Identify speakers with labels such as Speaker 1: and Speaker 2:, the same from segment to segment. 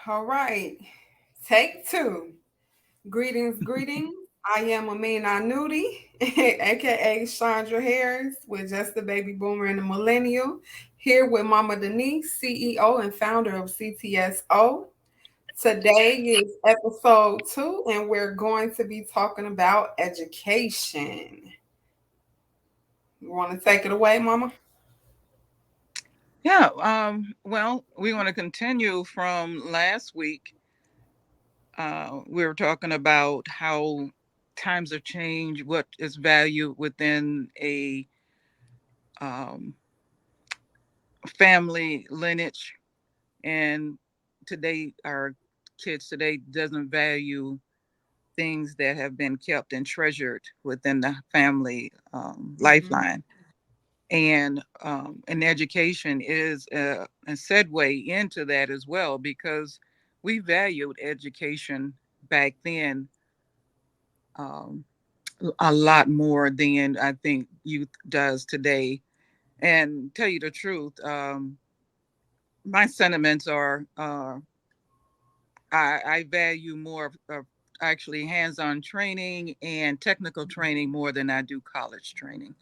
Speaker 1: All right. Take two. Greetings. I am Amin Anuti, AKA Shondra Harris, with just the Baby Boomer and the Millennial, here with Mama Denise, CEO and founder of CTSO. Today is episode 2, and we're going to be talking about education. You want to take it away, Mama?
Speaker 2: Yeah, well, we want to continue from last week. We were talking about how times have changed, what is valued within a um, family lineage, and today our kids today doesn't value things that have been kept and treasured within the family
Speaker 1: Mm-hmm.
Speaker 2: lifeline. And education is a segue into that as well because we valued education back then um, a lot more than I think youth does today. And tell you the truth, my sentiments are I value more of actually hands-on training and technical training more than I do college training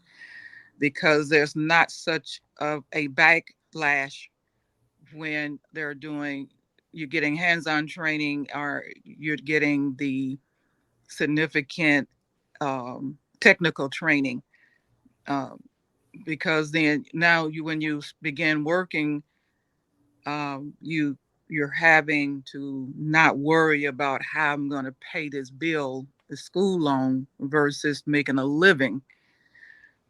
Speaker 2: because there's not such a backlash when they're doing you're getting hands-on training or you're getting the significant technical training um, because then now you when you begin working you're having to not worry about how I'm going to pay this bill the school loan versus making a living.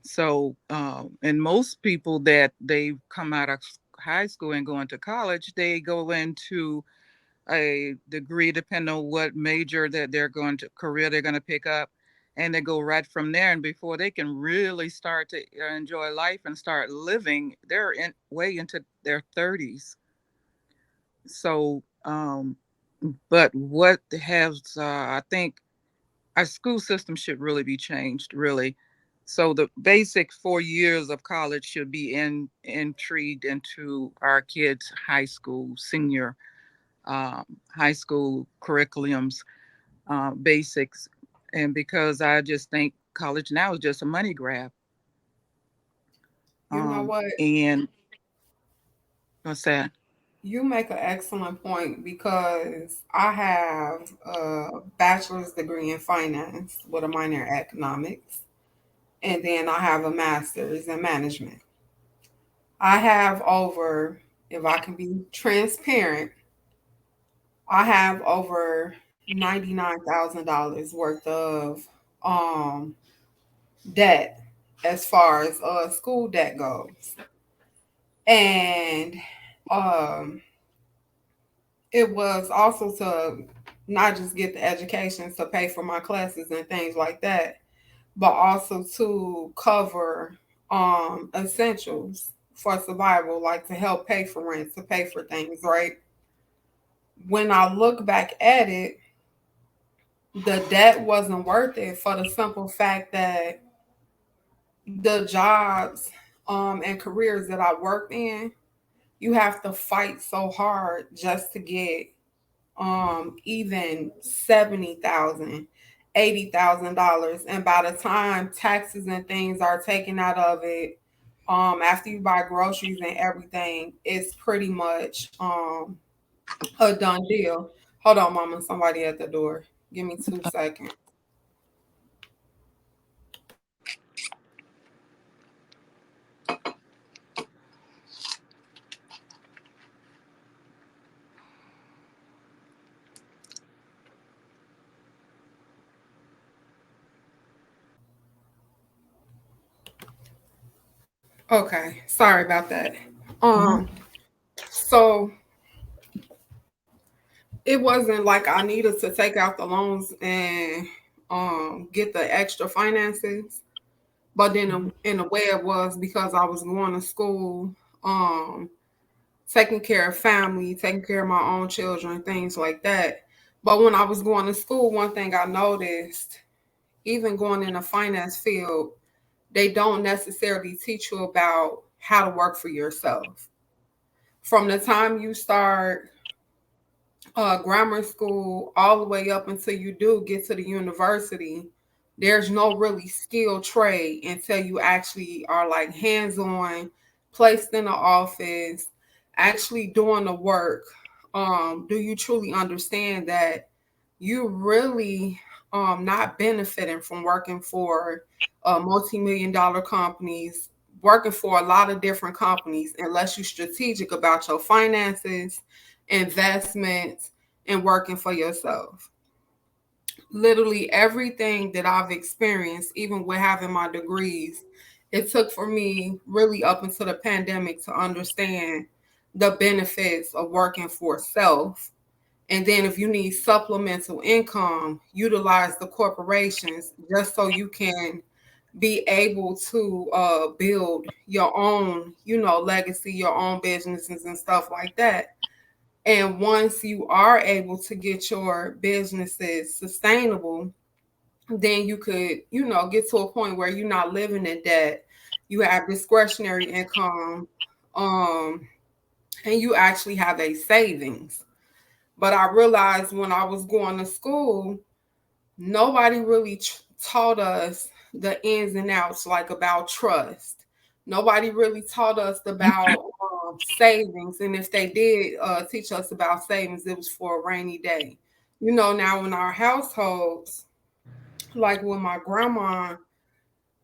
Speaker 2: So, and most people that they come out of high school and go into college, they go into a degree, depending on what major that they're going to career they're going to pick up, and they go right from there. And before they can really start to enjoy life and start living, they're in way into their 30s. So, but what has I think our school system should really be changed, really. So the basic 4 years of college should be intrigued into our kids' high school, senior high school curriculums, basics. And because I just think college now is just a money grab.
Speaker 1: You know what?
Speaker 2: And what's that?
Speaker 1: You make an excellent point because I have a bachelor's degree in finance with a minor in economics, and then I have a master's in management. I have over, if I can be transparent, I have over $99,000 worth of um debt as far as school debt goes. And um it was also to not just get the education to pay for my classes and things like that, but also to cover essentials for survival, like to help pay for rent, to pay for things, right? When I look back at it, the debt wasn't worth it for the simple fact that the jobs and careers that I worked in, you have to fight so hard just to get even 70,000, $80,000, and by the time taxes and things are taken out of it, after you buy groceries and everything, it's pretty much a done deal. Hold on, mama, somebody at the door. Give me 2 seconds. Okay, sorry about that.
Speaker 2: Mhm.
Speaker 1: Um, so it wasn't like I needed to take out the loans and get the extra finances. But then
Speaker 2: Mhm.
Speaker 1: in a way it was because I was going to school, um, taking care of family, taking care of my own children, things like that. But when I was going to school, one thing I noticed, even going in the finance field, they don't necessarily teach you about how to work for yourself. From the time you start grammar school all the way up until you do get to the university, there's no really skilled trade until you actually are like hands on, placed in the office, actually doing the work. Do you truly understand that you really not benefiting from working for multi-million dollar companies, working for a lot of different companies, unless you're strategic about your finances, investments, and working for yourself. Literally everything that I've experienced, even with having my degrees, it took for me really up until the pandemic to understand the benefits of working for self. And then if you need supplemental income, utilize the corporations just so you can be able to build your own, legacy, your own businesses and stuff like that. And once you are able to get your businesses sustainable, then you could, get to a point where you're not living in debt. You have discretionary income, um, and you actually have a savings. But I realized when I was going to school, nobody really taught us the ins and outs, like about trust. Nobody really taught us about savings. And if they did teach us about savings, it was for a rainy day. Now in our households, like with my grandma,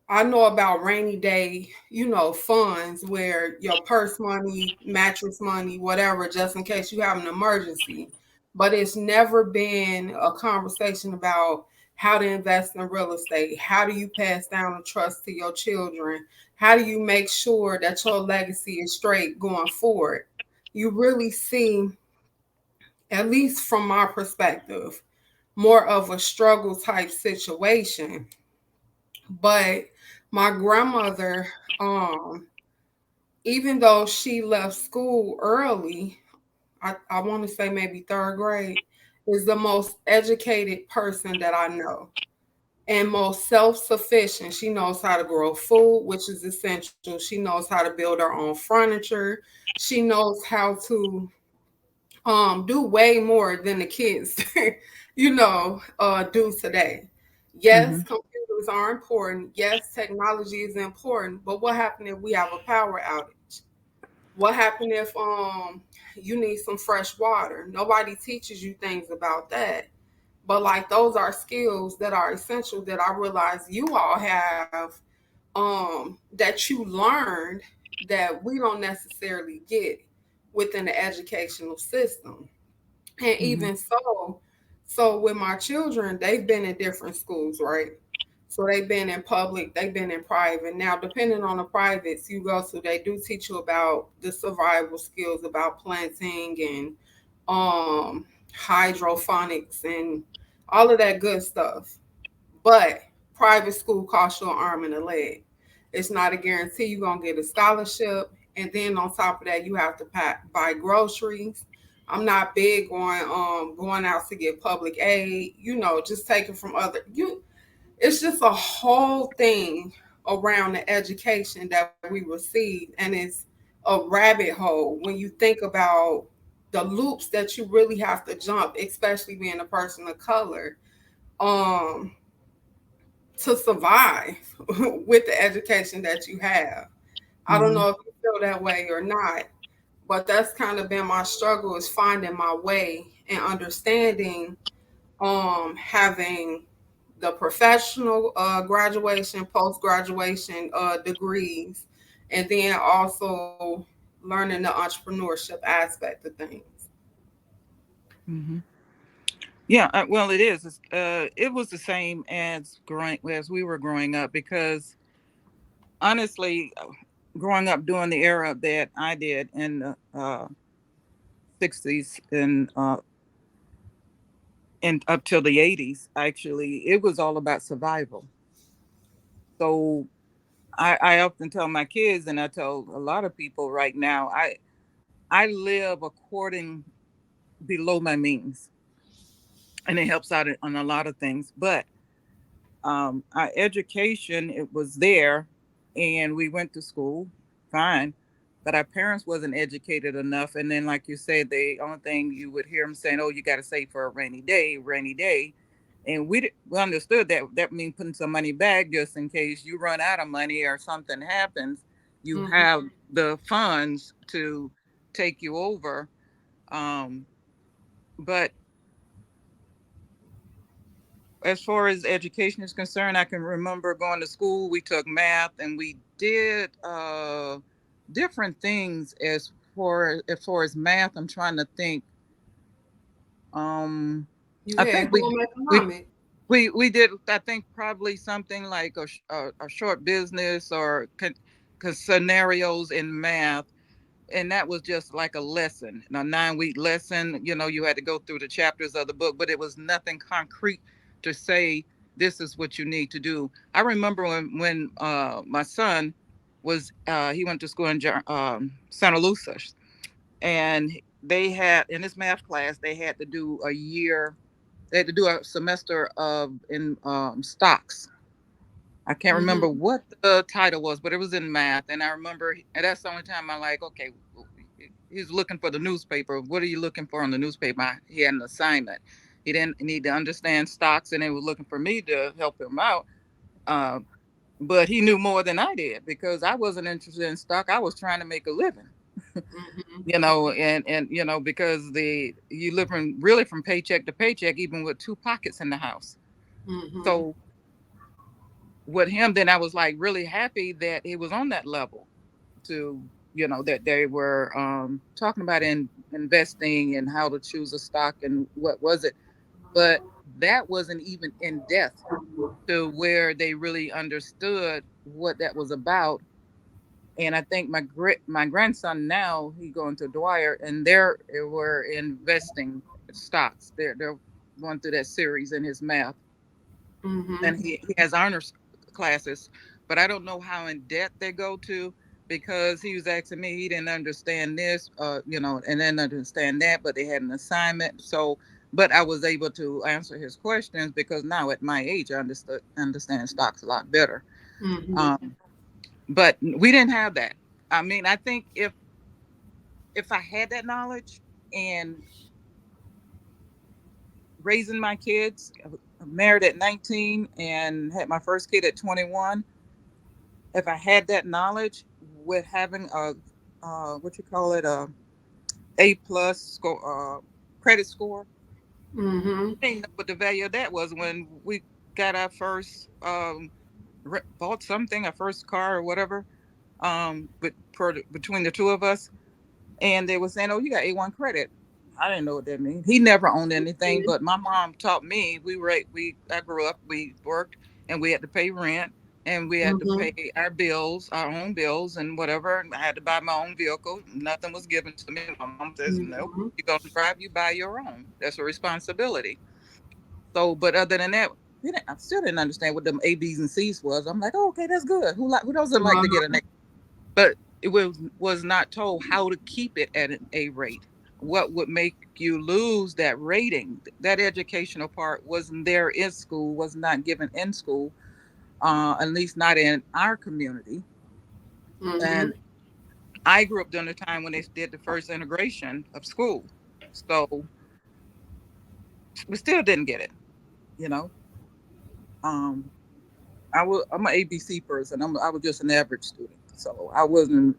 Speaker 1: I know about rainy day, funds where your purse money, mattress money, whatever, just in case you have an emergency. But it's never been a conversation about how to invest in real estate. How do you pass down a trust to your children? How do you make sure that your legacy is straight going forward? You really see, at least from my perspective, more of a struggle type situation. But my grandmother, um, even though she left school early, I want to say maybe third grade, is the most educated person that I know and most self sufficient. She knows how to grow food, which is essential. She knows how to build her own furniture. She knows how to do way more than the kids do today. Yes,
Speaker 2: Mm-hmm.
Speaker 1: computers are important. Yes, technology is important. But what happens if we have a power outage? What happens if you need some fresh water? Nobody teaches you things about that. But like those are skills that are essential that I realize you all have that you learned that we don't necessarily get within the educational system. And
Speaker 2: Mm-hmm.
Speaker 1: even so with my children, they've been in different schools, right? So they've been in public, they've been in private. Now, depending on the privates you go to, they do teach you about the survival skills about planting and um hydroponics and all of that good stuff. But private school costs you an arm and a leg. It's not a guarantee you're gonna get a scholarship. And then on top of that, you have to buy groceries. I'm not big on going out to get public aid. Just taking from other you. It's just a whole thing around the education that we receive, and it's a rabbit hole when you think about the loops that you really have to jump, especially being a person of color. Um, to survive with the education that you have. I don't
Speaker 2: Mm-hmm.
Speaker 1: know if you feel that way or not, but that's kind of been my struggle is finding my way and understanding having the professional graduation, post graduation degrees, and then also learning the entrepreneurship aspect of things.
Speaker 2: Mm-hmm. Yeah, well, it is. It was the same as growing as we were growing up because honestly, growing up during the era that I did in the '60s and up till the '80s, actually, it was all about survival. So I often tell my kids, and I tell a lot of people right now, I live according below my means, and it helps out on a lot of things. But our education, it was there, and we went to school, fine. but our parents wasn't educated enough. And then, like you said, the only thing you would hear them saying, "Oh, you got to save for a rainy day," and we understood that that means putting some money back just in case you run out of money or something happens. You
Speaker 1: Mm-hmm.
Speaker 2: have the funds to take you over. Um, but as far as education is concerned, I can remember going to school. We took math and we did different things as far as math. I'm trying to think. Um,
Speaker 1: You
Speaker 2: I
Speaker 1: had
Speaker 2: think we
Speaker 1: doing
Speaker 2: we
Speaker 1: economics.
Speaker 2: we did. I think probably something like a short business or scenarios in math, and that was just like a lesson, a 9-week lesson. You had to go through the chapters of the book, but it was nothing concrete to say this is what you need to do. I remember when my son was he went to school in Santa Lucia, and they had in this math class they had to do a year. They had to do a semester of in stocks. I can't remember
Speaker 1: Mm-hmm.
Speaker 2: what the title was, but it was in math. And I remember, and that's the only time I'm like, okay, he's looking for the newspaper. What are you looking for on the newspaper? He had an assignment. He didn't need to understand stocks, and he was looking for me to help him out. Uh, but he knew more than I did because I wasn't interested in stock. I was trying to make a living,
Speaker 1: Mm-hmm.
Speaker 2: and because you live really from paycheck to paycheck, even with two pockets in the house.
Speaker 1: Mm-hmm.
Speaker 2: So with him, then I was like really happy that he was on that level to, that they were talking about investing and how to choose a stock and what was it. But that wasn't even in depth to where they really understood what that was about. And I think my grandson now he going to Dwyer and they were investing stocks. They're going through that series in his math,
Speaker 1: Mm-hmm.
Speaker 2: and he has honors classes, but I don't know how in depth they go to because he was asking me he didn't understand this, and then understand that, but they had an assignment. So, but I was able to answer his questions because now at my age I understand stocks a lot better.
Speaker 1: Mm-hmm.
Speaker 2: Um, but we didn't have that. I mean, I think if I had that knowledge and raising my kids, married at 19 and had my first kid at 21, if I had that knowledge with having a what you call it, a plus score, credit score,
Speaker 1: Mm-hmm.
Speaker 2: I didn't know what the value of that was when we got our first bought something, our first car or whatever, but between the two of us, and they were saying, "Oh, you got A1 credit." I didn't know what that means. He never owned anything, but my mom taught me. I grew up. We worked, and we had to pay rent, and we had to
Speaker 1: Mm-hmm.
Speaker 2: pay our bills, our own bills, and whatever. And I had to buy my own vehicle. Nothing was given to me. My mom says, "Nope,
Speaker 1: Mm-hmm.
Speaker 2: you're gonna drive. You buy your own. That's a responsibility." So, but other than that, I still didn't understand what them A, B's, and C's was. I'm like, "Oh, okay, that's good. Who doesn't like to get an A?" But it was not told how to keep it at an A rate. What would make you lose that rating? That educational part wasn't there in school, was not given in school, at least not in our community.
Speaker 1: Mm-hmm.
Speaker 2: And I grew up during the time when they did the first integration of school, so we still didn't get it. You know, um, I'm an ABC person. I was just an average student, so I wasn't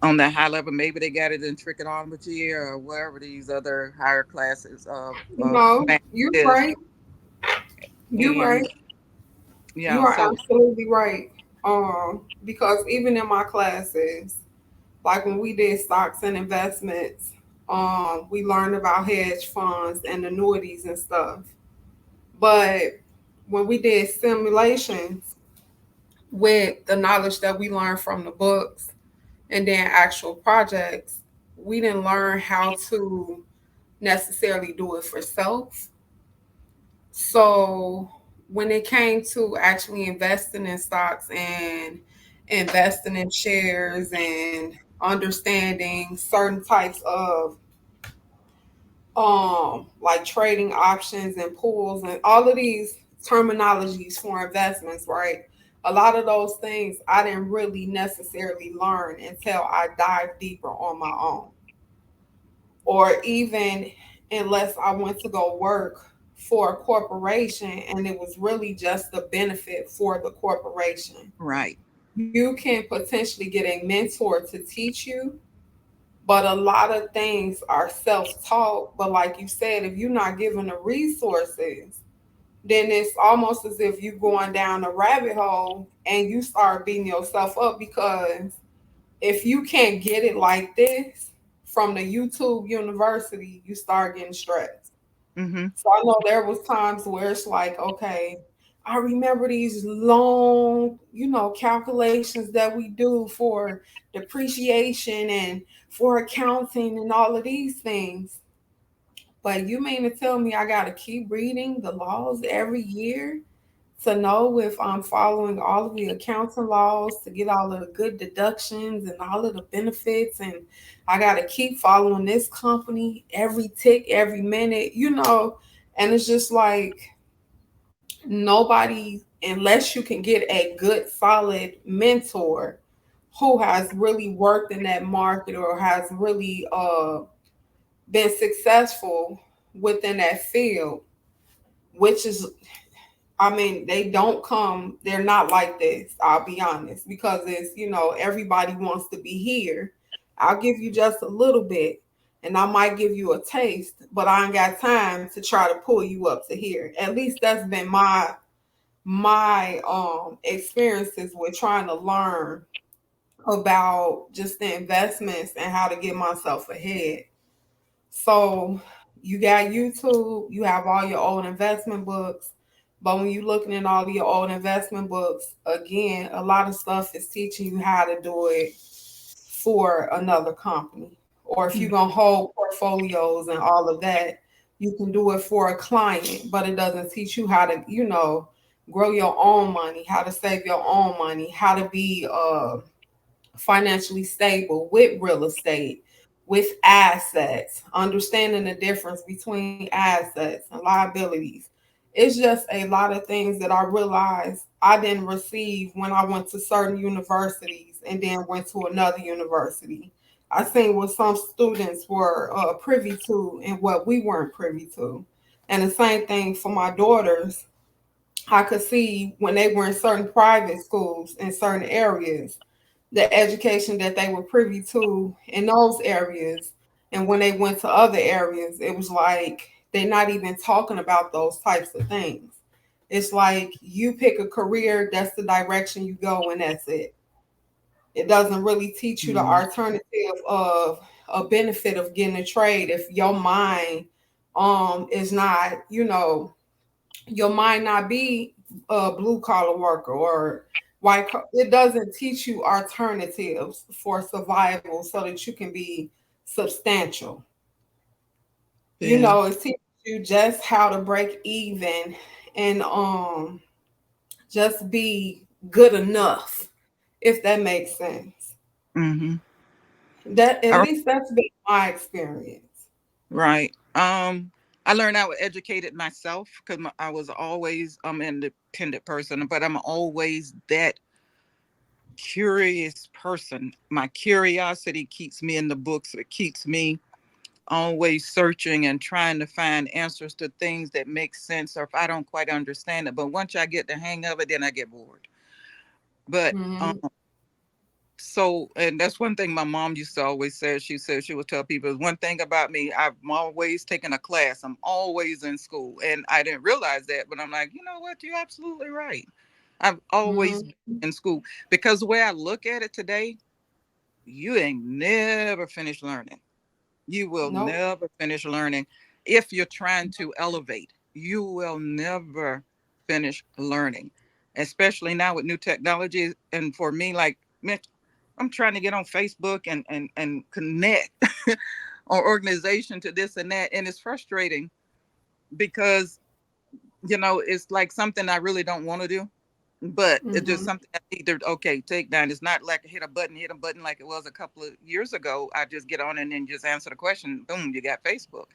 Speaker 2: on that high level. Maybe they got it in trigonometry or wherever these other higher classes of
Speaker 1: No,
Speaker 2: math
Speaker 1: you're
Speaker 2: is.
Speaker 1: right. You're right.
Speaker 2: And
Speaker 1: You
Speaker 2: yeah,
Speaker 1: are
Speaker 2: so
Speaker 1: absolutely right. Because even in my classes, like when we did stocks and investments, we learned about hedge funds and annuities and stuff. But when we did simulations with the knowledge that we learned from the books and then actual projects, we didn't learn how to necessarily do it for self. So when it came to actually investing in stocks and investing in shares and understanding certain types of like trading options and pools and all of these terminologies for investments, right? A lot of those things I didn't really necessarily learn until I dive deeper on my own, or even unless I went to go work for a corporation and it was really just the benefit for the corporation.
Speaker 2: Right.
Speaker 1: You can potentially get a mentor to teach you, but a lot of things are self taught. But like you said, if you're not given the resources, then it's almost as if you going down a rabbit hole and you start beating yourself up, because if you can't get it like this from the YouTube university, you start getting stressed.
Speaker 2: Mm-hmm.
Speaker 1: So I know there was times where it's like, okay, I remember these long, calculations that we do for depreciation and for accounting and all of these things. But you mean to tell me I got to keep reading the laws every year to know if I'm following all of the accounting laws, to get all of the good deductions and all of the benefits, and I got to keep following this company every tick, every minute, and it's just like nobody, unless you can get a good, solid mentor who has really worked in that market or has really been successful within that field, which is, I mean, they don't come, they're not like this, I'll be honest, because it's, everybody wants to be here. I'll give you just a little bit and I might give you a taste, but I ain't got time to try to pull you up to here. At least that's been my experiences with trying to learn about just the investments and how to get myself ahead. So you got YouTube, you have all your old investment books. But when you're looking at all your old investment books, again, a lot of stuff is teaching you how to do it for another company. Or if you're going to hold portfolios and all of that, you can do it for a client, but it doesn't teach you how to, grow your own money, how to save your own money, how to be financially stable with real estate, with assets, understanding the difference between assets and liabilities. It's just a lot of things that I realized I didn't receive when I went to certain universities and then went to another university. I seen what some students were privy to and what we weren't privy to. And the same thing for my daughters. I could see when they were in certain private schools in certain areas, the education that they were privy to in those areas. And when they went to other areas, it was like they're not even talking about those types of things. It's like you pick a career, that's the direction you go, and that's it. It doesn't really teach you the
Speaker 2: Mm-hmm.
Speaker 1: alternative of a benefit of getting a trade if your mind is not, your mind not be a blue collar worker or it doesn't teach you alternatives for survival so that you can be substantial.
Speaker 2: Yeah.
Speaker 1: It teaches you just how to break even and just be good enough, if that makes sense.
Speaker 2: Mm-hmm.
Speaker 1: That at
Speaker 2: I,
Speaker 1: least that's been my experience.
Speaker 2: right. I learned I was educated myself because I was always an independent person, but I'm always that curious person. My curiosity keeps me in the books. It keeps me always searching and trying to find answers to things that make sense, or if I don't quite understand it. But once I get the hang of it, then I get bored. But
Speaker 1: Hmm.
Speaker 2: so, and that's one thing my mom used to always say. She said she would tell people, one thing about me, I'm always taking a class. I'm always in school. And I didn't realize that, but I'm like, you know what? You're absolutely right. I've always been
Speaker 1: Hmm.
Speaker 2: in school, because the way I look at it today, you ain't never finished learning. You will
Speaker 1: Nope.
Speaker 2: never finish learning if you're trying to elevate. You will never finish learning, especially now with new technology. And for me, like, Mitch, I'm trying to get on Facebook and connect or organization to this and that. And it's frustrating because, it's like something I really don't want to do, but it's just
Speaker 1: Hmm.
Speaker 2: something I need to, okay, take down. It's not like hit a button like it was a couple of years ago. I just get on and then just answer the question. Boom, you got Facebook.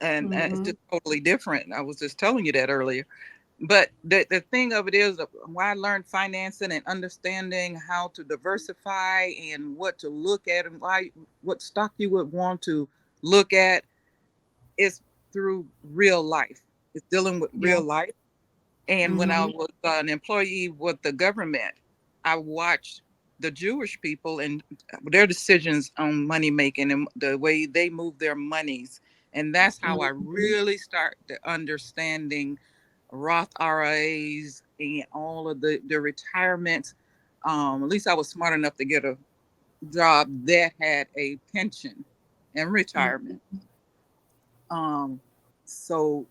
Speaker 2: And it's
Speaker 1: Hmm.
Speaker 2: just totally different. I was just telling you that earlier. But the thing of it is why I learned financing and understanding how to diversify and what to look at and why what stock you would want to look at is through real life. It's dealing with
Speaker 1: Yeah.
Speaker 2: real life. And when I
Speaker 1: Mhm.
Speaker 2: was an employee with the government, I watched the Jewish people and their decisions on money making and the way they move their monies. And that's how I
Speaker 1: Mhm.
Speaker 2: really start to understanding Roth IRAs and all of the retirements. At least I was smart enough to get a job that had a pension and retirement.
Speaker 1: Mhm.
Speaker 2: Um, so,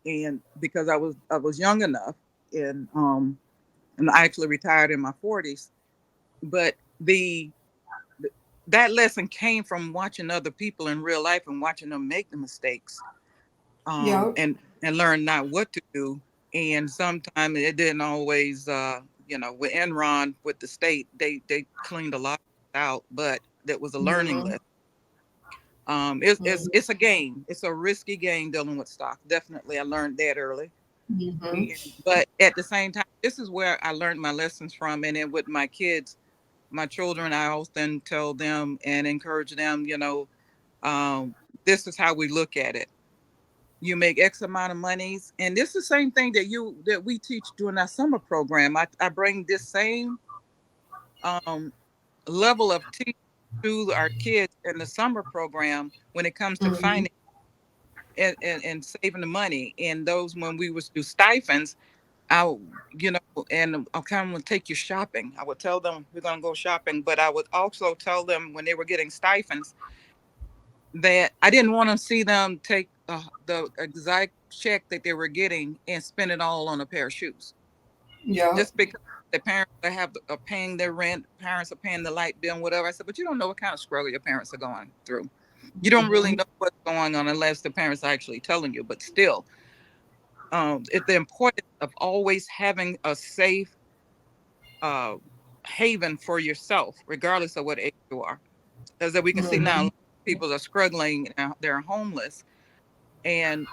Speaker 2: and because I was young enough, and I actually retired in my 40s, but that lesson came from watching other people in real life and watching them make the mistakes,
Speaker 1: Yep.
Speaker 2: and learn not what to do. And sometimes it didn't always, with Enron with the state, they cleaned a lot out, but that was a learning
Speaker 1: Mhm.
Speaker 2: lesson. It's
Speaker 1: Mhm.
Speaker 2: a game. It's a risky game dealing with stock. Definitely, I learned that early.
Speaker 1: Mhm.
Speaker 2: But at the same time, this is where I learned my lessons from. And then with my kids, my children, I often tell them and encourage them, um, this is how we look at it. You make X amount of monies, and this is the same thing that we teach during our summer program. I bring this same um, level of teaching to our kids in the summer program when it comes to
Speaker 1: Mhm.
Speaker 2: finance and saving the money. And those when we was do stipends, I, and I'll come and take you shopping. I would tell them we're gonna go shopping, but I would also tell them when they were getting stipends that I didn't want to see them take the exact check that they were getting and spend it all on a pair of shoes.
Speaker 1: Yep.
Speaker 2: Just because the parents are paying their rent, parents are paying the light bill, and whatever. I said, but you don't know what kind of struggle your parents are going through. You don't really
Speaker 1: Mhm.
Speaker 2: know what's going on unless the parents are actually telling you. But still, the importance of always having a safe uh, haven for yourself, regardless of what age you are. As that we can see now,
Speaker 1: Mhm.
Speaker 2: people are struggling, they're homeless, and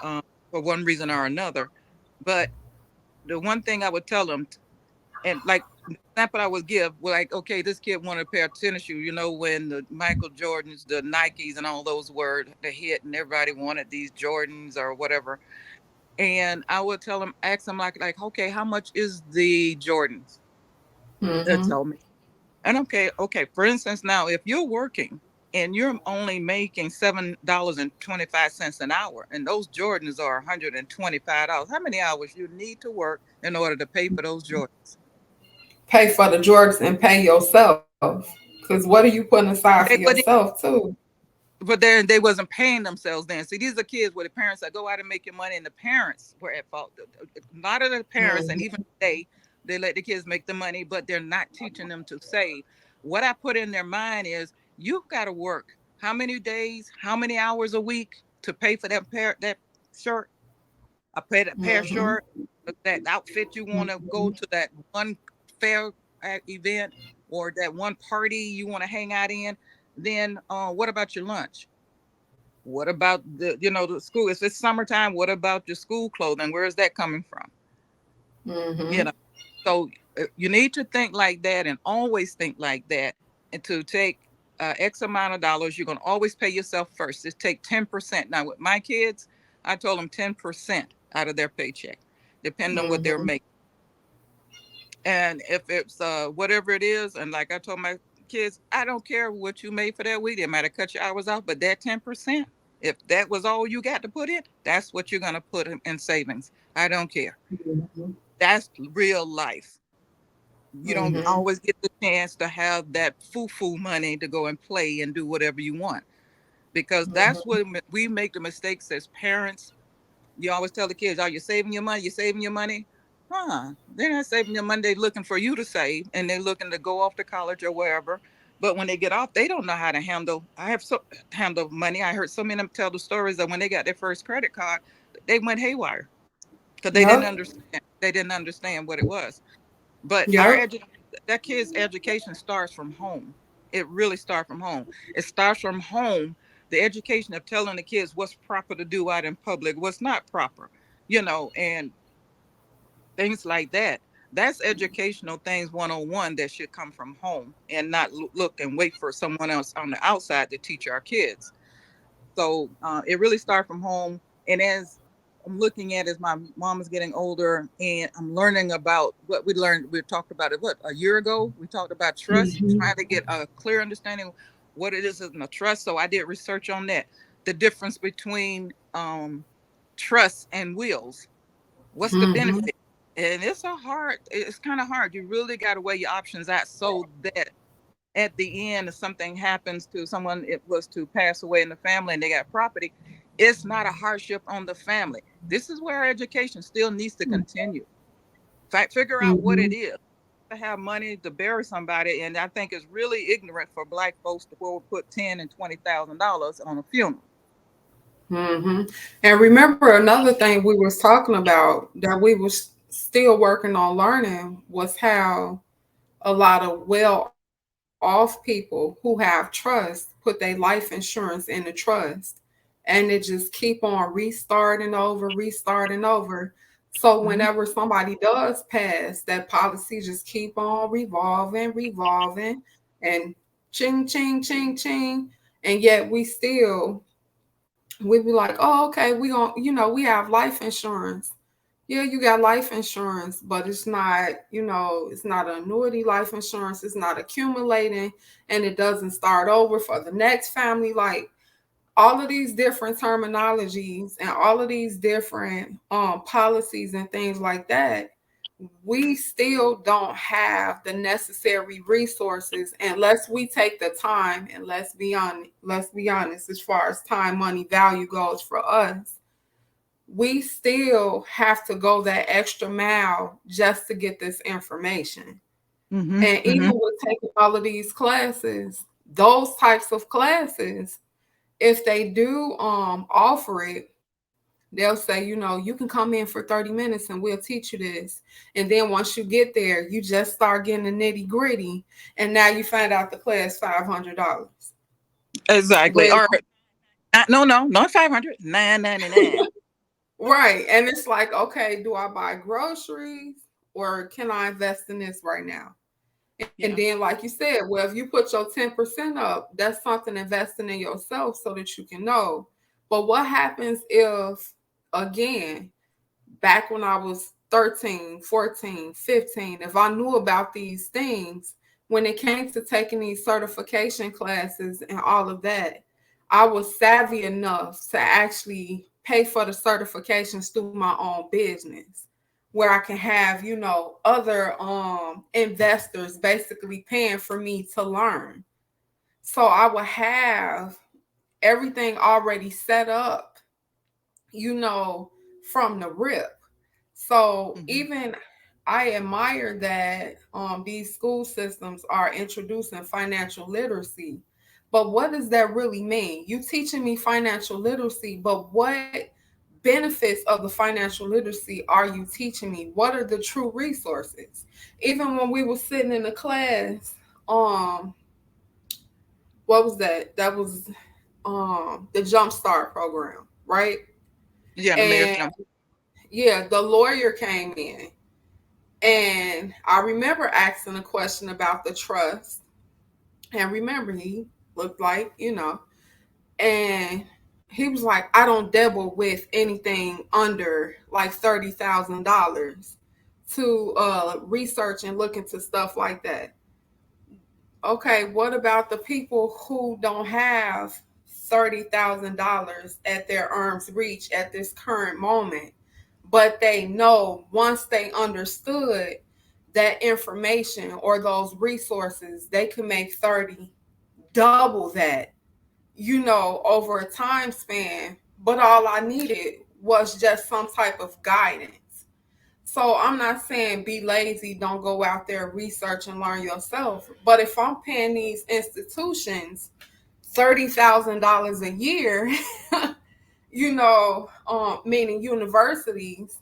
Speaker 2: for one reason or another. But the one thing I would tell them, and like the example I would give, well, like, okay, this kid wanted a pair of tennis shoes, when the Michael Jordans, the Nikes, and all those were the hit, and everybody wanted these Jordans or whatever. And I would tell them, ask them like, okay, how much is the Jordans? They
Speaker 1: Mhm.
Speaker 2: tell me. And okay. For instance, now if you're working and you're only making $7.25 an hour, and those Jordans are $125, how many hours you need to work in order to pay for those Jordans?
Speaker 1: Pay for the Jordans and pay yourself. Cause what are you putting aside for
Speaker 2: They would,
Speaker 1: yourself too?
Speaker 2: but they wasn't paying themselves then. See, these are kids where the parents that go out and make your money, and the parents were at fault. A lot of the parents, and
Speaker 1: Mhm.
Speaker 2: even they let the kids make the money, but they're not teaching them to save. What I put in their mind is, you've got to work how many days, how many hours a week to pay for that shirt, a pair of
Speaker 1: Mhm.
Speaker 2: shirt, that outfit you want to go
Speaker 1: Mhm.
Speaker 2: to that one fair event or that one party you want to hang out in. Then what about your lunch? What about the school? If it's summertime, what about your school clothing? Where is that coming from? You
Speaker 1: Mhm.
Speaker 2: know, so you need to think like that and always think like that. And to take X amount of dollars, you're going to always pay yourself first. Just take 10%. Now, with my kids, I told them 10% out of their paycheck, depending on what they're
Speaker 1: Mhm.
Speaker 2: making. And if it's whatever it is, and like I told my kids, I don't care what you made for that week. They might have cut your hours off, but that 10%, if that was all you got to put in, that's what you're gonna put in savings. I don't care.
Speaker 1: Mhm.
Speaker 2: That's real life. You don't
Speaker 1: Mhm.
Speaker 2: always get the chance to have that foo-foo money to go and play and do whatever you want, because that's
Speaker 1: Mhm.
Speaker 2: what we make the mistakes as parents. You always tell the kids, "Are you saving your money? You saving your money?" Huh? They're not saving your money. They're looking for you to save, and they're looking to go off to college or wherever. But when they get off, they don't know how to handle. I have so handle money. I heard so many of them tell the stories that when they got their first credit card, they went haywire because they didn't
Speaker 1: Yep.
Speaker 2: understand. They didn't understand what it was. But
Speaker 1: Yep.
Speaker 2: that kid's education starts from home. It really starts from home. It starts from home. The education of telling the kids what's proper to do out in public, what's not proper, and things like that. That's educational things 101 that should come from home and not look and wait for someone else on the outside to teach our kids. So it really started from home. And as I'm looking at as my mom is getting older and I'm learning about what we learned, we talked about it, what, a year ago? We talked about trust,
Speaker 1: Mm-hmm.
Speaker 2: trying to get a clear understanding what it is in a trust. So I did research on that. The difference between trust and wills. What's the
Speaker 1: Mm-hmm.
Speaker 2: benefit? And it's kind of hard. You really got to weigh your options out so that at the end, if something happens to someone, it was to pass away in the family and they got property, it's not a hardship on the family. This is where education still needs to continue. Figure out what
Speaker 1: Mm-hmm.
Speaker 2: it is to have money to bury somebody, and I think it's really ignorant for Black folks to go put $10,000 and $20,000 on a funeral.
Speaker 1: Mm-hmm. And remember another thing we was talking about that we was still working on learning was how a lot of well-off people who have trust put their life insurance in the trust, and it just keep on restarting over. So
Speaker 2: Mm-hmm.
Speaker 1: whenever somebody does pass, that policy just keep on revolving, and ching, ching, ching, ching, and yet we be like, oh, okay, we have life insurance. Yeah, you got life insurance, but it's not, it's not an annuity life insurance. It's not accumulating, and it doesn't start over for the next family. Like all of these different terminologies and all of these different policies and things like that, we still don't have the necessary resources unless we take the time. And let's be honest, as far as time, money, value goes for us, we still have to go that extra mile just to get this information.
Speaker 2: Mm-hmm.
Speaker 1: And even
Speaker 2: Mm-hmm.
Speaker 1: with taking all of these classes, those types of classes, if they do offer it, they'll say, you can come in for 30 minutes and we'll teach you this. And then once you get there, you just start getting the nitty gritty. And now you find out the class $500.
Speaker 2: Exactly.
Speaker 1: With
Speaker 2: Or no, no, not 500, 999.
Speaker 1: right. And it's like, okay, do I buy groceries or can I invest in this right now? And
Speaker 2: Yeah.
Speaker 1: then, like you said, well, if you put your 10% up, that's something investing in yourself so that you can know. But what happens if, again, back when I was 13, 14, 15, if I knew about these things, when it came to taking these certification classes and all of that, I was savvy enough to actually pay for the certifications through my own business, where I can have, other investors basically paying for me to learn. So I would have everything already set up, you know, from the rip. So
Speaker 2: Mm-hmm.
Speaker 1: even I admire that these school systems are introducing financial literacy. But what does that really mean? You teaching me financial literacy, but what benefits of the financial literacy are you teaching me? What are the true resources? Even when we were sitting in the class, um, what was that? That was the Jumpstart program, right?
Speaker 2: Yeah, the mayor's
Speaker 1: And
Speaker 2: jump.
Speaker 1: yeah, the lawyer came in. And I remember asking a question about the trust. And remember, he looked like, and he was like, I don't dabble with anything under like $30,000 to research and look into stuff like that. Okay, what about the people who don't have $30,000 at their arm's reach at this current moment? But they know once they understood that information or those resources, they can make 30, double that, over a time span. But all I needed was just some type of guidance. So I'm not saying be lazy, don't go out there, research and learn yourself. But if I'm paying these institutions $30,000 a year, meaning universities,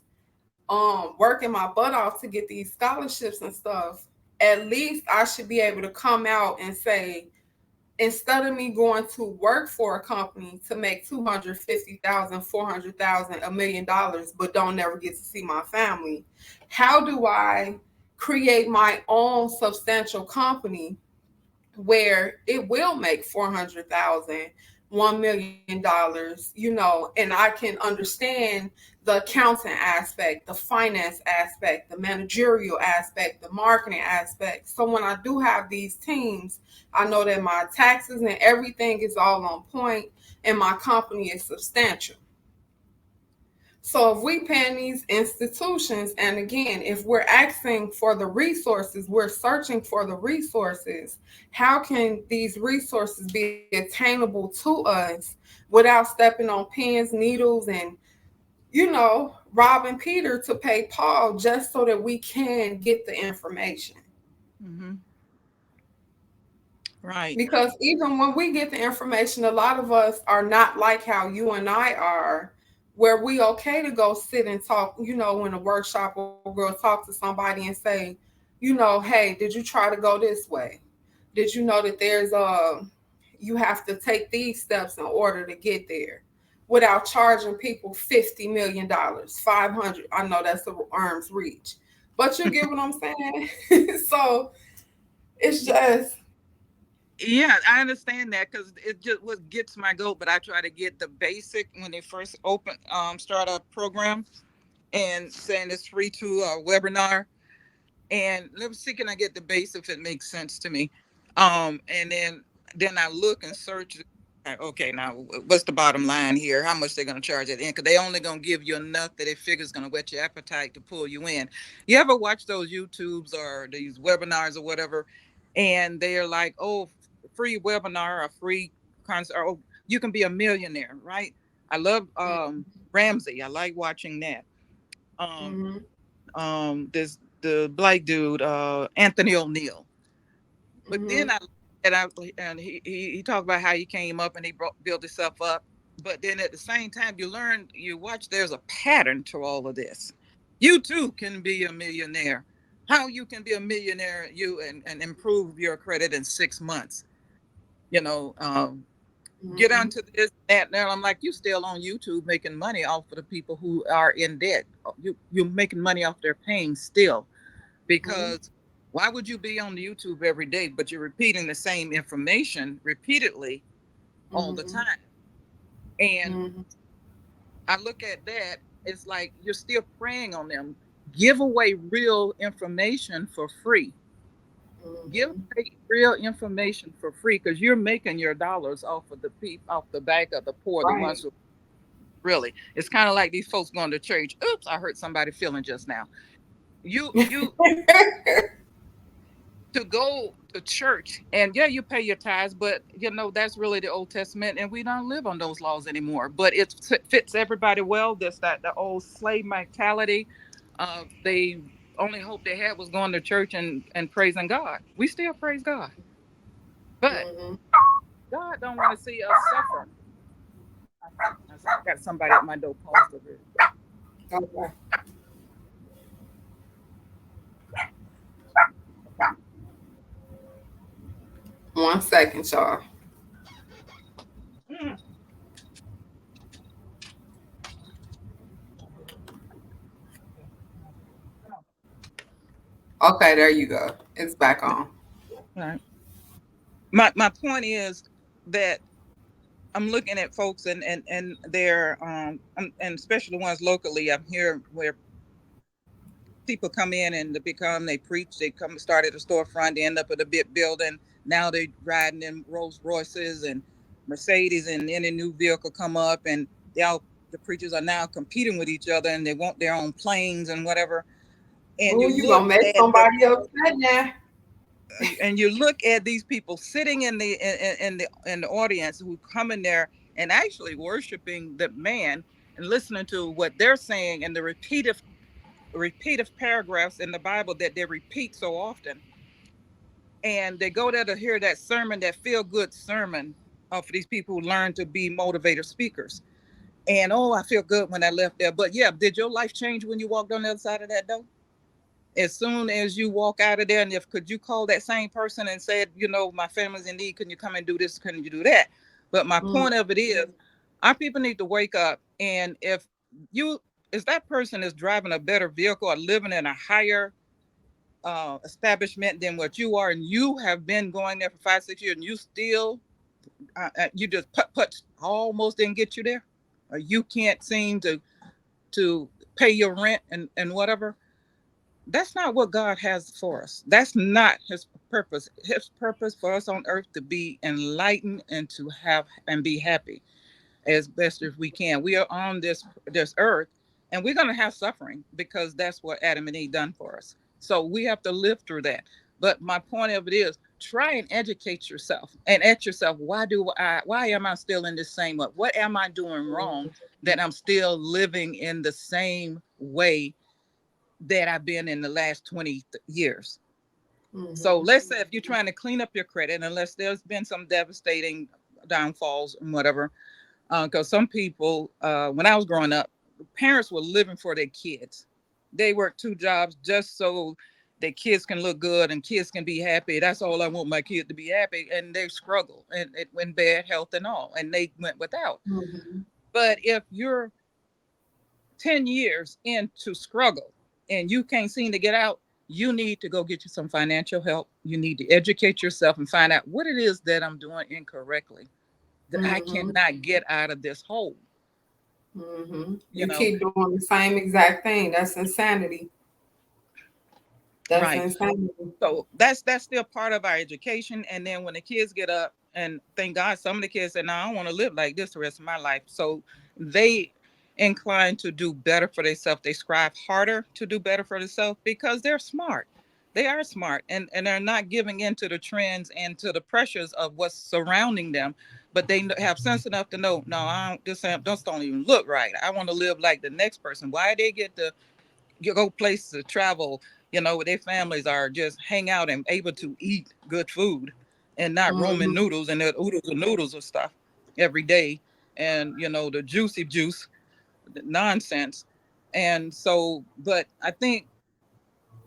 Speaker 1: working my butt off to get these scholarships and stuff, at least I should be able to come out and say, instead of me going to work for a company to make 250,000, 400,000, $1 million, but don't never get to see my family, how do I create my own substantial company where it will make 400,000, $1 million, and I can understand the accounting aspect, the finance aspect, the managerial aspect, the marketing aspect. So when I do have these teams, I know that my taxes and everything is all on point and my company is substantial. So if we paying these institutions, and again, if we're asking for the resources, we're searching for the resources, how can these resources be attainable to us without stepping on pins, needles, and robbing Peter to pay Paul just so that we can get the information?
Speaker 2: Mm-hmm. Right.
Speaker 1: Because even when we get the information, a lot of us are not like how you and I are, where we okay to go sit and talk, in a workshop, or go talk to somebody and say, hey, did you try to go this way? Did you know that you have to take these steps in order to get there without charging people $50 million, 500. I know that's the arm's reach, but you get what I'm saying. So it's just,
Speaker 2: Yeah, I understand that because it just what gets my goat, but I try to get the basic when they first open start a program and saying it's free to a webinar. And let me see, can I get the base if it makes sense to me? And then I look and search. Okay, now what's the bottom line here? How much they're going to charge at the end? Because they only going to give you enough that they figure is going to whet your appetite to pull you in. You ever watch those YouTubes or these webinars or whatever, and they're like, oh, free webinar or free concert, or oh, you can be a millionaire, right? I love Ramsey. I like watching that. Um,
Speaker 1: mm-hmm,
Speaker 2: this the black dude, Anthony O'Neill. But
Speaker 1: mm-hmm,
Speaker 2: then he talked about how he came up and he built himself up. But then at the same time, you watch. There's a pattern to all of this. You too can be a millionaire. How you can be a millionaire, and improve your credit in 6 months. You know, get
Speaker 1: mm-hmm,
Speaker 2: onto this, that. Now I'm like, you still on YouTube making money off of the people who are in debt. You're making money off their pain still,
Speaker 1: mm-hmm,
Speaker 2: because why would you be on the YouTube every day, but you're repeating the same information repeatedly all the
Speaker 1: mm-hmm,
Speaker 2: time? And
Speaker 1: mm-hmm,
Speaker 2: I look at that, it's like you're still preying on them. Give away real information for free. Give
Speaker 1: mm-hmm.
Speaker 2: away real information for free because you're making your dollars off of off the back of the poor, the
Speaker 1: Right.
Speaker 2: ones who really. It's kind of like these folks going to church. Oops, I hurt somebody feeling just now. You to go to church, and yeah, you pay your tithes, but that's really the Old Testament, and we don't live on those laws anymore, but it fits everybody well. That's that the old slave mentality. They only hope they had was going to church and praising God. We still praise God, but
Speaker 1: Mm-hmm.
Speaker 2: God don't want to see us suffer. I got somebody at my door. Paused over here.
Speaker 1: Okay. One second, y'all. Okay, there you go. It's back on.
Speaker 2: All right. My point is that I'm looking at folks and they're and especially the ones locally. I'm here where people come in and they preach, they come start at a storefront, they end up at a big building. Now they riding in Rolls Royces and Mercedes, and any new vehicle come up, and the preachers are now competing with each other, and they want their own planes and whatever. And
Speaker 1: Ooh,
Speaker 2: you
Speaker 1: you
Speaker 2: look
Speaker 1: gonna make
Speaker 2: at
Speaker 1: somebody upset now.
Speaker 2: these people sitting in the audience who come in there and actually worshiping the man and listening to what they're saying and the repeated paragraphs in the Bible that they repeat so often. And they go there to hear that sermon, that feel good sermon for these people who learn to be motivator speakers. And oh, I feel good when I left there. But yeah, did your life change when you walked on the other side of that door? As soon as you walk out of there, and if could you call that same person and said, my family's in need, can you come and do this, can you do that? But my
Speaker 1: Mm,
Speaker 2: point of it is, our people need to wake up. And you if that person is driving a better vehicle or living in a higher establishment than what you are, and you have been going there for 5 6 years, and you still you just put almost didn't get you there, or you can't seem to pay your rent and whatever. That's not what God has for us. That's not his purpose. His purpose for us on earth to be enlightened and to have and be happy as best as we can. We are on this earth, and we're going to have suffering because that's what Adam and Eve done for us. So we have to live through that. But my point of it is, try and educate yourself and ask yourself, why am I still in the same way? What am I doing wrong that I'm still living in the same way that I've been in the last 20 years? So
Speaker 1: mhm,
Speaker 2: let's say if you're trying to clean up your credit, unless there's been some devastating downfalls and whatever, because some people, when I was growing up, parents were living for their kids. They worked two jobs just so their kids can look good and kids can be happy. That's all I want, my kid to be happy. And they struggle and it went bad health and all, and they went without.
Speaker 1: mhm,
Speaker 2: But if you're 10 years into struggle and you can't seem to get out, you need to go get you some financial help. You need to educate yourself and find out what it is that I'm doing incorrectly, that I
Speaker 1: mhm,
Speaker 2: cannot get out of this hole.
Speaker 1: mhm.
Speaker 2: You
Speaker 1: You
Speaker 2: know,
Speaker 1: keep doing the same exact thing. That's insanity. That's
Speaker 2: right.
Speaker 1: insanity.
Speaker 2: So that's still part of our education. And then when the kids get up, and thank God some of the kids said, no, I don't want to live like this the rest of my life. So they incline to do better for themselves. They strive harder to do better for themselves because they're smart. They are smart, and they're not giving in to the trends and to the pressures of what's surrounding them. But they have sense enough to know, no, I don't, this don't even look right. I want to live like the next person. Why they get to go places to travel, where their families are, just hang out and able to eat good food and not Roman
Speaker 1: Mhm,
Speaker 2: noodles and the oodles and noodles of stuff every day, and the juicy juice, the nonsense. And so, but I think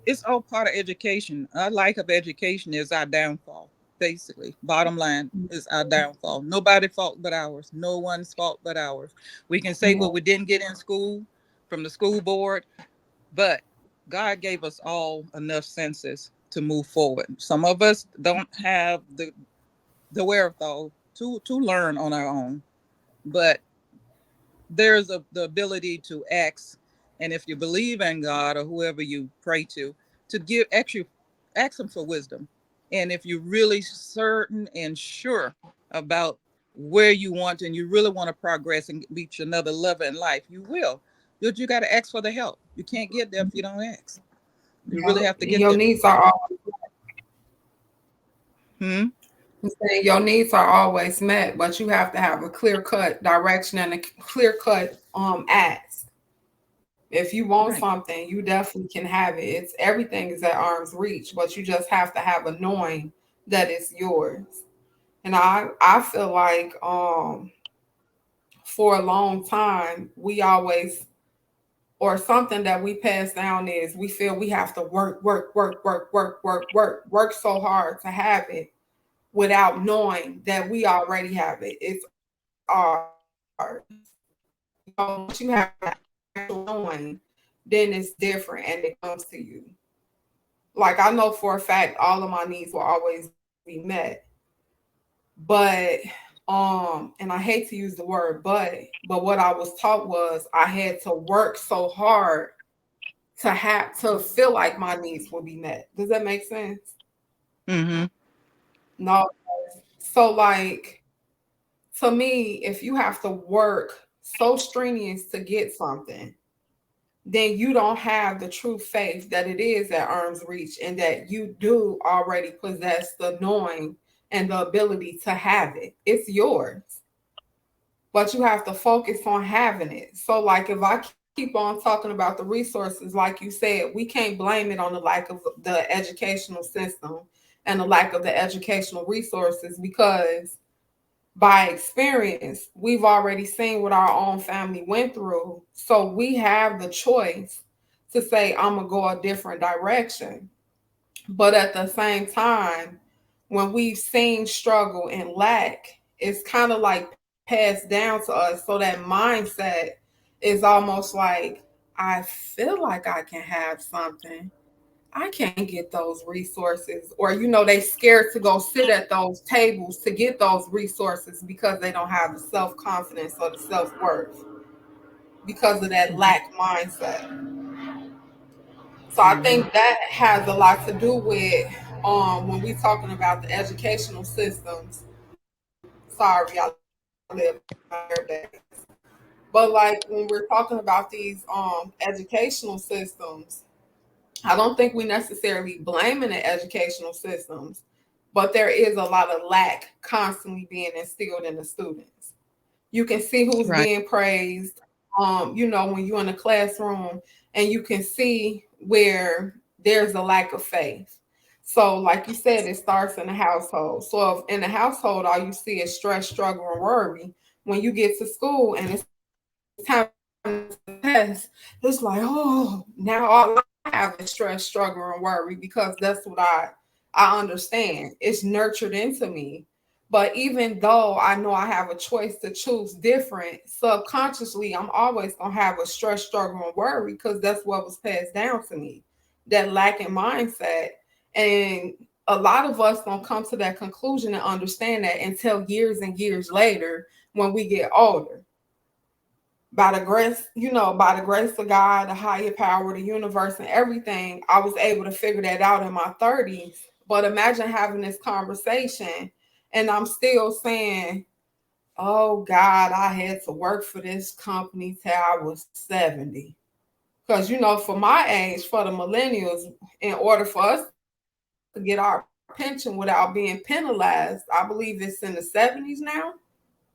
Speaker 2: it's all part of education. Our lack of education is our downfall. Basically, bottom line is our downfall. Nobody's fault but ours. No one's fault but ours. We can say what
Speaker 1: yeah,
Speaker 2: we didn't get in school from the school board, but God gave us all enough senses to move forward. Some of us don't have the wherewithal to learn on our own, but there's the ability to ask, and if you believe in God or whoever you pray to give actually ask them for wisdom. And if you're really certain and sure about where you want and you really want to progress and reach another level in life, you will. But you got to ask for the help. You can't get there if you don't ask. You
Speaker 1: yeah.
Speaker 2: really have to get
Speaker 1: Your
Speaker 2: there.
Speaker 1: needs are always.
Speaker 2: Hmm.
Speaker 1: I'm saying your needs are always met, but you have to have a clear cut direction and a clear cut ask. If you want
Speaker 2: Right.
Speaker 1: something, you definitely can have it. It's everything is at arm's reach, but you just have to have a knowing that it's yours. And I feel like for a long time we always, or something that we pass down is, we feel we have to work so hard to have it without knowing that we already have it. It's ours. Once you have the actual knowing, then it's different and it comes to you. Like I know for a fact all of my needs will always be met. But and I hate to use the word but what I was taught was I had to work so hard to feel like my needs will be met. Does that make sense?
Speaker 2: Hmm.
Speaker 1: No. So like, to me, if you have to work so strenuous to get something, then you don't have the true faith that it is at arm's reach and that you do already possess the knowing and the ability to have it. It's yours, but you have to focus on having it. So, like, if I keep on talking about the resources, like you said, we can't blame it on the lack of the educational system and the lack of the educational resources, because by experience, we've already seen what our own family went through. So we have the choice to say I'm gonna go a different direction. But at the same time, when we've seen struggle and lack, it's kind of like passed down to us. So that mindset is almost like, I feel like I can have something. I can't get those resources. Or, they scared to go sit at those tables to get those resources because they don't have the self confidence or the self worth because of that lack mindset. So I
Speaker 2: Mm-hmm.
Speaker 1: think that has a lot to do with when we're talking about the educational systems. Sorry, I live days. But like when we're talking about these educational systems, I don't think we necessarily blaming the educational systems, but there is a lot of lack constantly being instilled in the students. You can see who's
Speaker 2: Right.
Speaker 1: being praised, when you're in a classroom, and you can see where there's a lack of faith. So, like you said, it starts in the household. So, if in the household, all you see is stress, struggle, and worry, when you get to school and it's time to take the test, it's like, oh, now all I have is stress, struggle, and worry because that's what I understand. It's nurtured into me. But even though I know I have a choice to choose different, subconsciously, I'm always gonna have a stress, struggle, and worry because that's what was passed down to me. That lacking mindset. And a lot of us don't come to that conclusion and understand that until years and years later when we get older. By the grace of God, the higher power, the universe, and everything, I was able to figure that out in my 30s. But imagine having this conversation and I'm still saying, oh God, I had to work for this company till I was 70. Because, for my age, for the millennials, in order for us to get our pension without being penalized, I believe it's in the 70s now.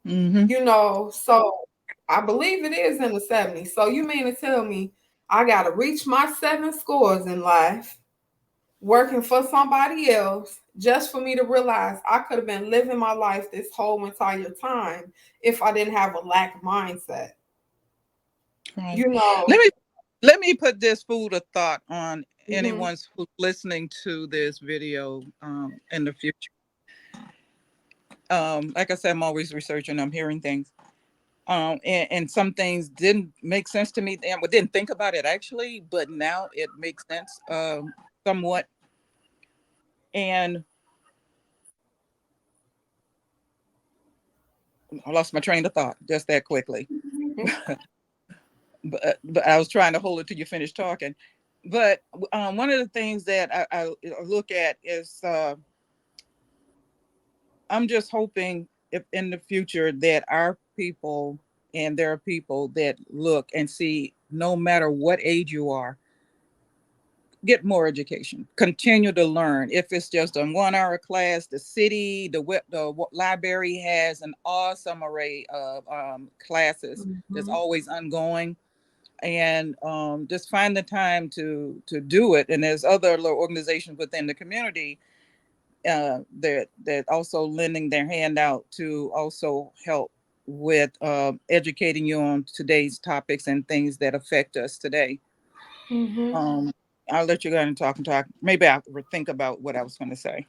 Speaker 2: Mm-hmm.
Speaker 1: So I believe it is in the 70s. So you mean to tell me I got to reach my seven scores in life, working for somebody else, just for me to realize I could have been living my life this whole entire time if I didn't have a lack mindset?
Speaker 2: Right.
Speaker 1: You
Speaker 2: Let
Speaker 1: know,
Speaker 2: me let me put this food of thought on
Speaker 1: hmm
Speaker 2: anyone who's listening to this video in the future. Like I said, I'm always researching. I'm hearing things. And some things didn't make sense to me and we didn't think about it actually, but now it makes sense somewhat. And I lost my train of thought just that quickly. But I was trying to hold it till you finished talking. But one of the things that I look at is I'm just hoping if in the future that our people and there are people that look and see no matter what age you are, get more education, continue to learn. If it's just a 1 hour class, the city, the library has an awesome array of classes that's
Speaker 1: hmm
Speaker 2: always ongoing. And just find the time to do it. And there's other little organizations within the community that also lending their hand out to also help with educating you on today's topics and things that affect us today.
Speaker 1: hmm
Speaker 2: Um, I'll let you go ahead and talk and talk. Maybe I'll think about what I was going to say.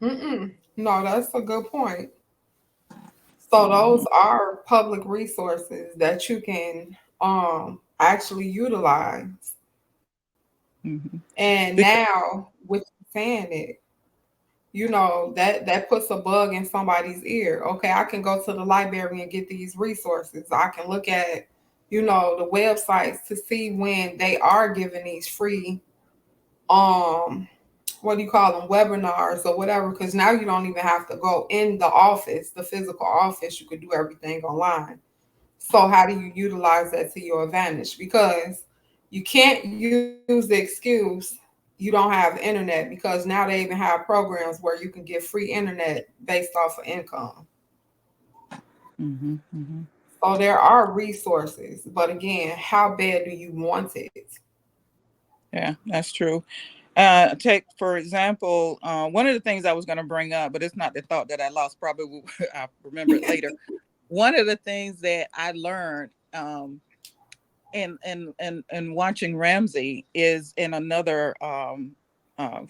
Speaker 1: No, that's a good point. So those
Speaker 2: Hmm.
Speaker 1: are public resources that you can actually utilize.
Speaker 2: Hmm.
Speaker 1: And
Speaker 2: Because,
Speaker 1: now with you saying it, that puts a bug in somebody's ear. Okay, I can go to the library and get these resources. I can look at, the websites to see when they are giving these free um what do you call them, webinars or whatever, because now you don't even have to go in the office, the physical office. You could do everything online. So how do you utilize that to your advantage? Because you can't use the excuse you don't have internet, because now they even have programs where you can get free internet based off of income.
Speaker 2: hmm, hmm,
Speaker 1: So there are resources, but again, how bad do you want it?
Speaker 2: yeah, that's true. Take for example, one of the things I was going to bring up, but it's not the thought that I lost. Probably I'll remember it later. One of the things that I learned and watching Ramsey is in another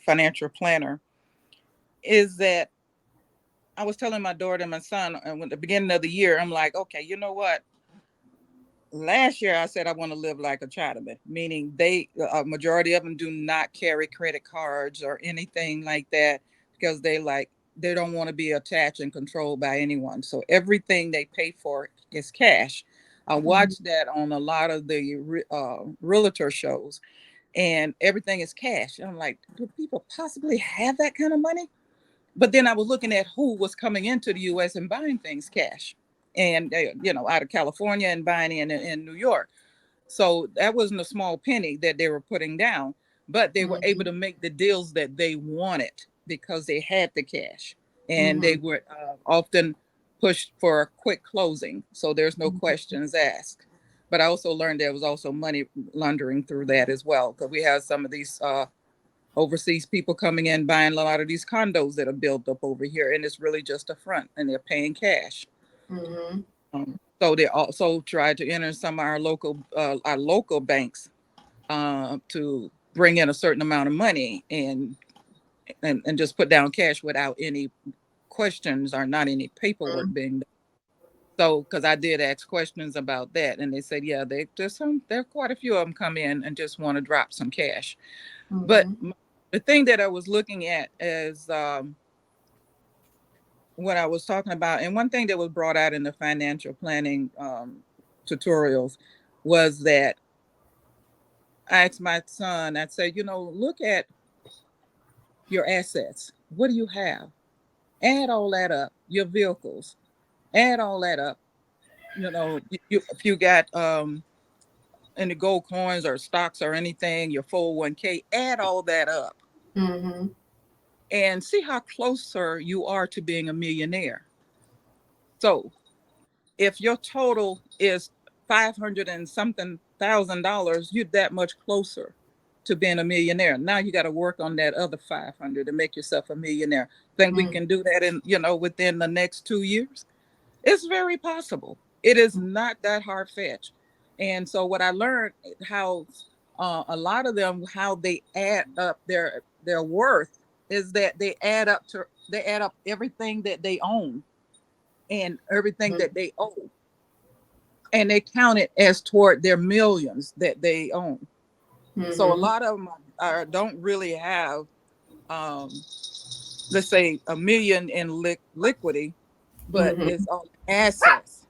Speaker 2: financial planner, is that I was telling my daughter and my son at the beginning of the year, I'm like, okay, you know what? Last year I said I want to live like a Chinaman, meaning they a majority of them do not carry credit cards or anything like that because they don't want to be attached and controlled by anyone. So everything they pay for is cash. I
Speaker 1: Mhm.
Speaker 2: watched that on a lot of the realtor shows, and everything is cash. I'm like, do people possibly have that kind of money? But then I was looking at who was coming into the U.S. and buying things cash, and out of California and buying in New York. So that wasn't a small penny that they were putting down, but they were able
Speaker 1: Mhm.
Speaker 2: to make the deals that they wanted because they had the cash, and they
Speaker 1: Mhm.
Speaker 2: were often pushed for a quick closing. So there's no
Speaker 1: Mhm.
Speaker 2: questions asked. But I also learned there was also money laundering through that as well, because we have some of these overseas people coming in buying a lot of these condos that are built up over here, and it's really just a front, and they're paying cash.
Speaker 1: Mhm.
Speaker 2: So they also try to enter some of our local banks to bring in a certain amount of money and just put down cash without any questions or not any paperwork
Speaker 1: Mhm.
Speaker 2: being done. So because I did ask questions about that, and they said, yeah, there are quite a few of them come in and just want to drop some cash. But
Speaker 1: Mhm.
Speaker 2: the thing that I was looking at is what I was talking about, and one thing that was brought out in the financial planning tutorials was that I asked my son, I'd say, look at your assets. What do you have? Add all that up, your vehicles, add all that up. If you got any gold coins or stocks or anything, your 401k, add all that up
Speaker 1: Mhm.
Speaker 2: and see how closer you are to being a millionaire. So if your total is 500 and something $1,000, you're that much closer to being a millionaire. Now you got to work on that other 500 to make yourself a millionaire. Think we
Speaker 1: Mhm.
Speaker 2: can do that within the next 2 years? It's very possible. It is not that hard fetched. And so what I learned, how a lot of them, how they add up their worth, is that they add up everything that they own and everything that they owe, and they count it as toward their millions that they own. So a
Speaker 1: Mhm.
Speaker 2: lot of them don't really have, um, let's say, a million in liquidity, but it's
Speaker 1: Mhm.
Speaker 2: all assets.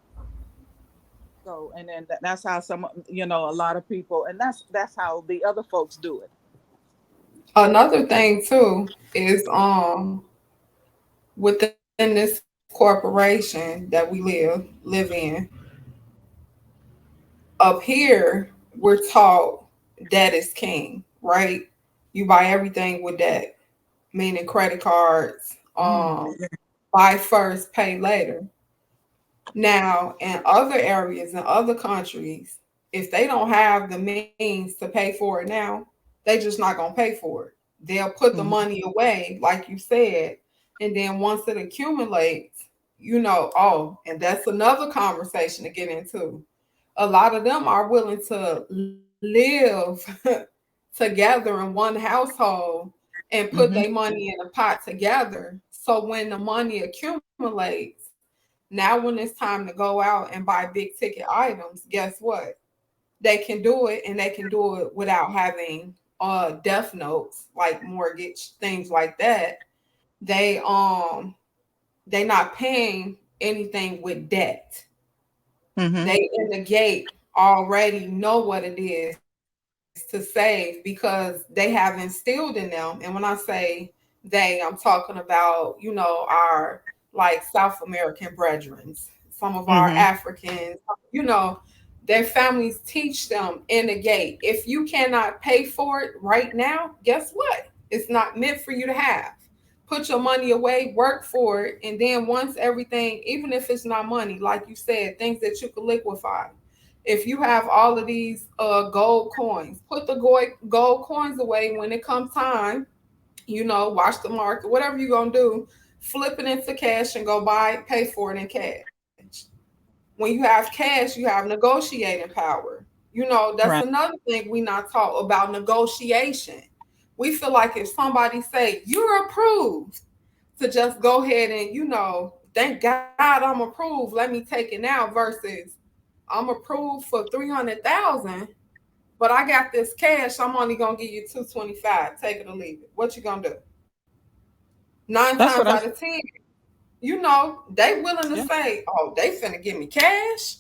Speaker 2: So, and then that's how a lot of people, and that's how the other folks do it.
Speaker 1: Another thing too is within this corporation that we live in, up here we're taught debt is king, right? You buy everything with debt, meaning credit cards,
Speaker 2: Mm.
Speaker 1: buy first, pay later. Now, in other areas, in other countries, if they don't have the means to pay for it now, they just not gonna pay for it. They'll put the
Speaker 2: Mhm.
Speaker 1: money away, like you said, and then once it accumulates, oh, and that's another conversation to get into. A lot of them are willing to live together in one household and put their
Speaker 2: Mhm.
Speaker 1: money in a pot together. So when the money accumulates, now, when it's time to go out and buy big ticket items, guess what? They can do it, and they can do it without having death notes like mortgage things like that. They they not paying anything with debt.
Speaker 2: Mhm.
Speaker 1: They in the gate already know what it is to save because they have instilled in them. And when I say they, I'm talking about, our like South American brethren, some of our
Speaker 2: Mhm.
Speaker 1: Africans, you know, their families teach them in the gate. If you cannot pay for it right now, guess what? It's not meant for you to have. Put your money away, work for it, and then once everything, even if it's not money, like you said, things that you could liquefy. If you have all of these gold coins, put the gold coins away. When it comes time, watch the market, whatever you're gonna do, flip it into cash and go buy it, pay for it in cash. When you have cash, you have negotiating power. You know, that's
Speaker 2: Right.
Speaker 1: another thing we not taught about negotiation. We feel like if somebody say you're approved, to just go ahead and, thank God I'm approved, let me take it now, versus I'm approved for 300,000, but I got this cash, I'm only gonna give you 225. Take it or leave it. What you gonna do? Nine
Speaker 2: That's
Speaker 1: times
Speaker 2: what I.
Speaker 1: out of ten, they willing to
Speaker 2: Yeah.
Speaker 1: say, oh, they finna give me cash.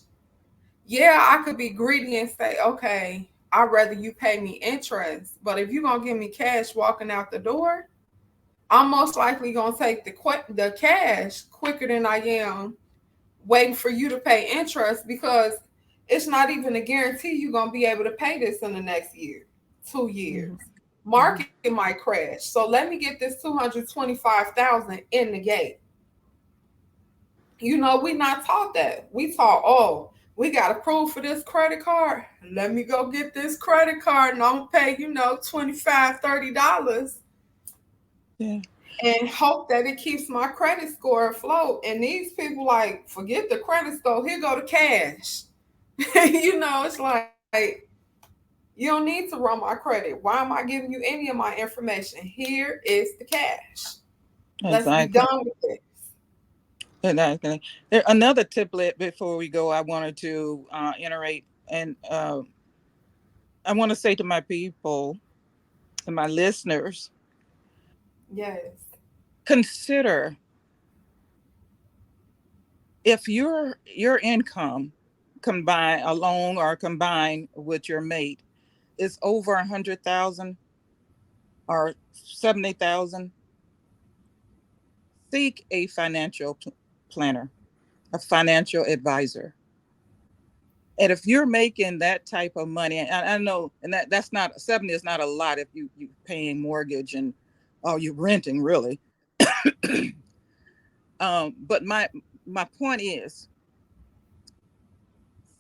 Speaker 1: Yeah, I could be greedy and say, okay, I'd rather you pay me interest. But if you're gonna give me cash walking out the door, I'm most likely gonna take the cash quicker than I am waiting for you to pay interest, because it's not even a guarantee you're gonna be able to pay this in the next year, 2 years.
Speaker 2: Hmm. Hmm.
Speaker 1: Market might crash. So let me get this 225,000 in the gate. We not taught that. We taught, oh, we got approved for this credit card. Let me go get this credit card and I'm gonna pay, 25, $30
Speaker 2: Yeah.
Speaker 1: and hope that it keeps my credit score afloat. And these people like, forget the credit score, here go the cash. It's like, you don't need to run my credit. Why am I giving you any of my information? Here is the cash. Let's be
Speaker 2: Exactly.
Speaker 1: done with it.
Speaker 2: Exactly. Another tiplet before we go, I wanted to iterate, and I want to say to my people and my listeners,
Speaker 1: Yes.
Speaker 2: consider if your income combined alone or combined with your mate is over 100,000 or 70,000, seek a financial planner, a financial advisor. And if you're making that type of money, and I know, and that's not 70 is not a lot if you paying mortgage and you're renting really. But my point is,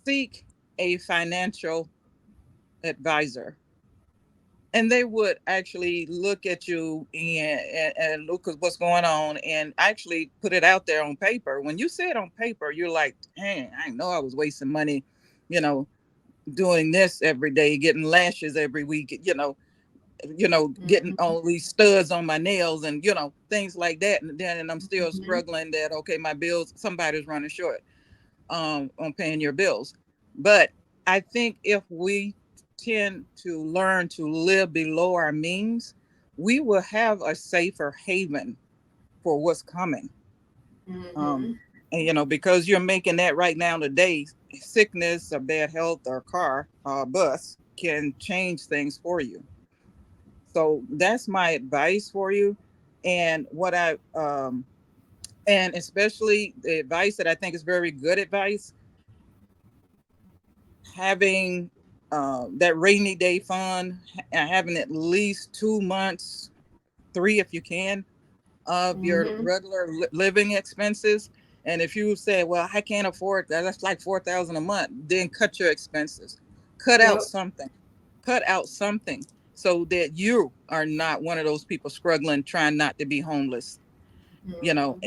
Speaker 2: seek a financial advisor, and they would actually look at you and look at what's going on and actually put it out there on paper. When you see it on paper, you're like, dang, I know I was wasting money, you know, doing this every day, getting lashes every week, getting
Speaker 1: Mm-hmm.
Speaker 2: all these studs on my nails and, things like that. And I'm still
Speaker 1: Mm-hmm.
Speaker 2: struggling that, okay, my bills, somebody's running short on paying your bills. But I think if we tend to learn to live below our means, we will have a safer haven for what's coming.
Speaker 1: Mm-hmm.
Speaker 2: Um, and because you're making that right now today, sickness or bad health or car or bus can change things for you. So that's my advice for you. And what and especially the advice that I think is very good advice, having that rainy day fund, having at least 2 months, three if you can, of your
Speaker 1: Mm-hmm.
Speaker 2: regular living expenses. And if you say, well, I can't afford that, that's like 4,000 a month, then cut your expenses. Cut out
Speaker 1: Yep.
Speaker 2: something. Cut out something so that you are not one of those people struggling, trying not to be homeless,
Speaker 1: Mm-hmm.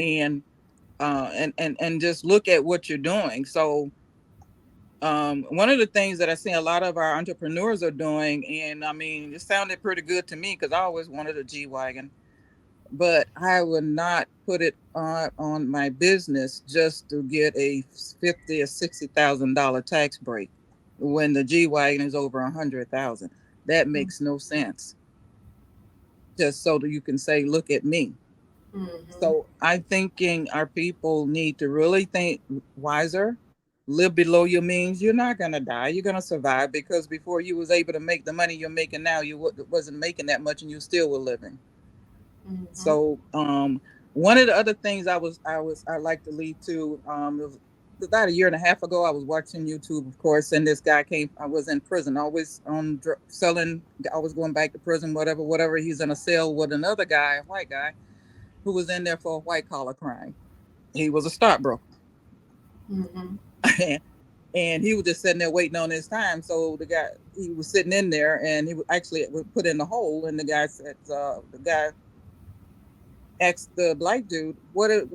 Speaker 2: and just look at what you're doing. So one of the things that I see a lot of our entrepreneurs are doing, and I mean, it sounded pretty good to me because I always wanted a G wagon, but I would not put it on my business just to get a 50 or $60,000 tax break when the G wagon is over 100,000. That makes no sense. Just so that you can say, "Look at me."
Speaker 1: Mm-hmm.
Speaker 2: So I'm thinking our people need to really think wiser, live below your means. You're not gonna die. You're gonna survive because before you was able to make the money you're making now, you wasn't making that much, and you still were living.
Speaker 1: Mm-hmm.
Speaker 2: So one of the other things I like to lead to it was about a year and a half ago. I was watching YouTube, of course, and this guy came. I was in prison, always on selling. I was going back to prison, whatever. He's in a cell with another guy, a white guy, who was in there for a white collar crime. He was a stockbroker.
Speaker 1: Mm-hmm.
Speaker 2: And he was just sitting there waiting on his time. So the guy, he was sitting in there, and he actually was put in the hole. And the guy said, the guy asked the black dude,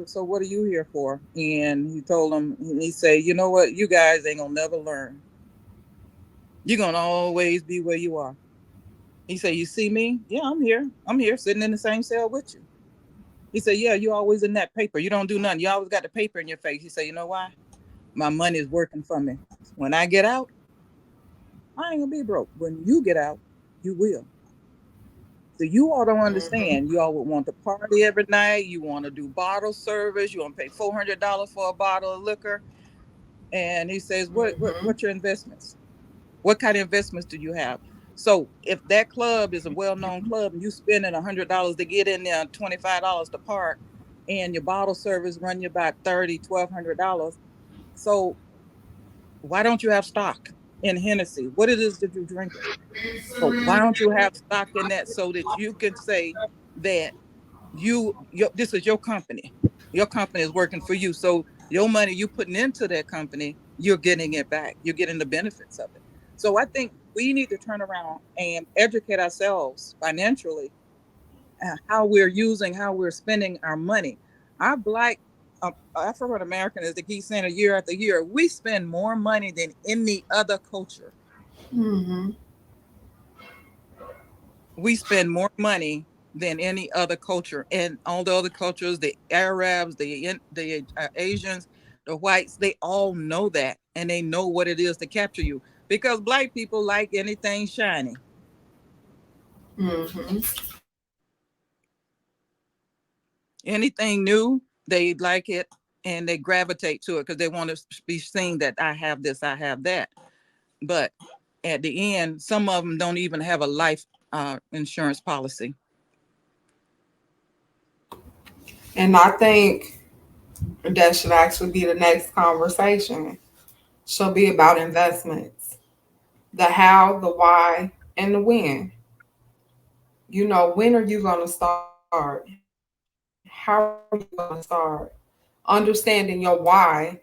Speaker 2: so what are you here for? And he told him, he said, you know what, you guys ain't gonna never learn. You're gonna always be where you are. He said, "You see me? Yeah, I'm here. I'm here, sitting in the same cell with you." He said, "Yeah, you always in that paper. You don't do nothing. You always got the paper in your face." He said, "You know why? My money is working for me. When I get out, I ain't gonna be broke. When you get out, you will." So you all don't
Speaker 1: Mm-hmm.
Speaker 2: understand. You all would want to party every night. You want to do bottle service. You want to pay $400 for a bottle of liquor. And he says,
Speaker 1: Mm-hmm.
Speaker 2: what's your investments? What kind of investments do you have? So if that club is a well-known club and you spending $100 to get in there, $25 to park, and your bottle service run you about $1,200. So why don't you have stock in Hennessy? What it is that you're drinking? So why don't you have stock in that so that you can say that this is your company. Your company is working for you. So your money you putting into that company, you're getting it back. You're getting the benefits of it. So I think we need to turn around and educate ourselves financially, how we're using, how we're spending our money. Our black African American, as they keep saying, year after year, we spend more money than any other culture.
Speaker 1: Mm-hmm.
Speaker 2: We spend more money than any other culture, and all the other cultures, the Arabs, the Asians, the whites, they all know that, and they know what it is to capture you, because black people like anything shiny,
Speaker 1: Mm-hmm.
Speaker 2: anything new, they like it, and they gravitate to it because they want to be seen that I have this, I have that. But at the end, some of them don't even have a life insurance policy.
Speaker 1: And I think that should actually be the next conversation. Should be about investments, the how, the why, and the when. When are you going to start? How are you going to start? Understanding your why,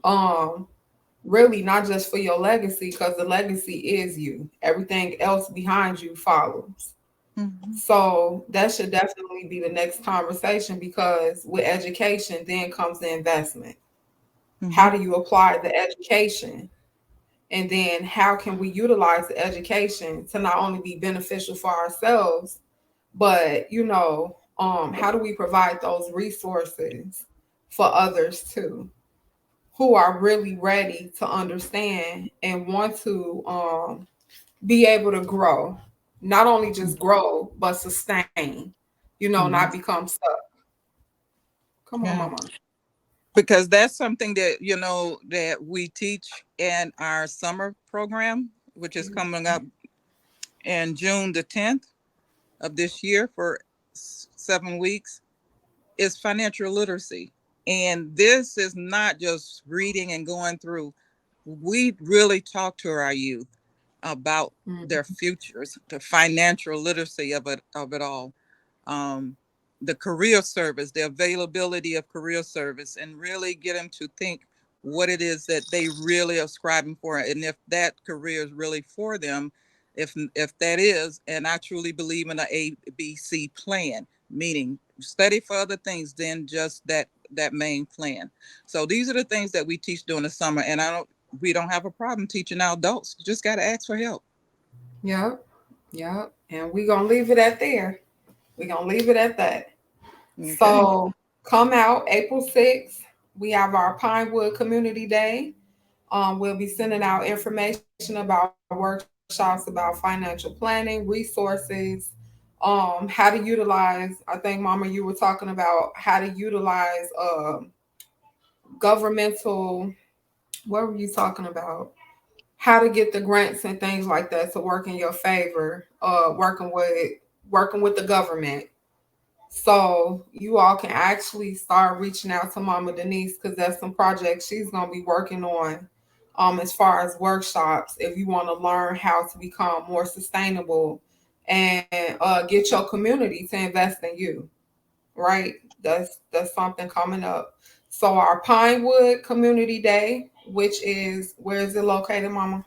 Speaker 1: um, really not just for your legacy, because the legacy is you. Everything else behind you follows.
Speaker 2: Mm-hmm.
Speaker 1: So that should definitely be the next conversation, because with education then comes the investment.
Speaker 2: Mm-hmm.
Speaker 1: How do you apply the education? And then how can we utilize the education to not only be beneficial for ourselves, but how do we provide those resources for others too, who are really ready to understand and want to be able to grow, not only just grow but sustain, not
Speaker 2: Mm-hmm.
Speaker 1: become stuck. Come on,
Speaker 2: Yeah.
Speaker 1: mama.
Speaker 2: Because that's something that that we teach in our summer program, which is coming up in June the 10th of this year for 7 weeks, is financial literacy. And this is not just reading and going through. We really talk to our youth about
Speaker 1: Mm.
Speaker 2: their futures, the financial literacy of it all, um, the career service, the availability of career service, and really get them to think what it is that they really are striving for, and if that career is really for them. If that is, and I truly believe in a ABC plan, meaning study for other things than just that main plan. So these are the things that we teach during the summer, and we don't have a problem teaching our adults. You just got to ask for help.
Speaker 1: Yep. Yep. And we're going to leave it at there. We're going to leave it at that.
Speaker 2: Okay.
Speaker 1: So come out April 6th. We have our Pinewood Community Day. We'll be sending out information about workshops about financial planning, resources, how to utilize. I think, Mama, you were talking about how to utilize governmental. What were you talking about? How to get the grants and things like that to work in your favor. Working with the government. So you all can actually start reaching out to Mama Denise, because there's some projects she's gonna be working on, as far as workshops. If you want to learn how to become more sustainable and get your community to invest in you, right? That's something coming up. So our Pinewood Community Day, which is, where is it located, Mama?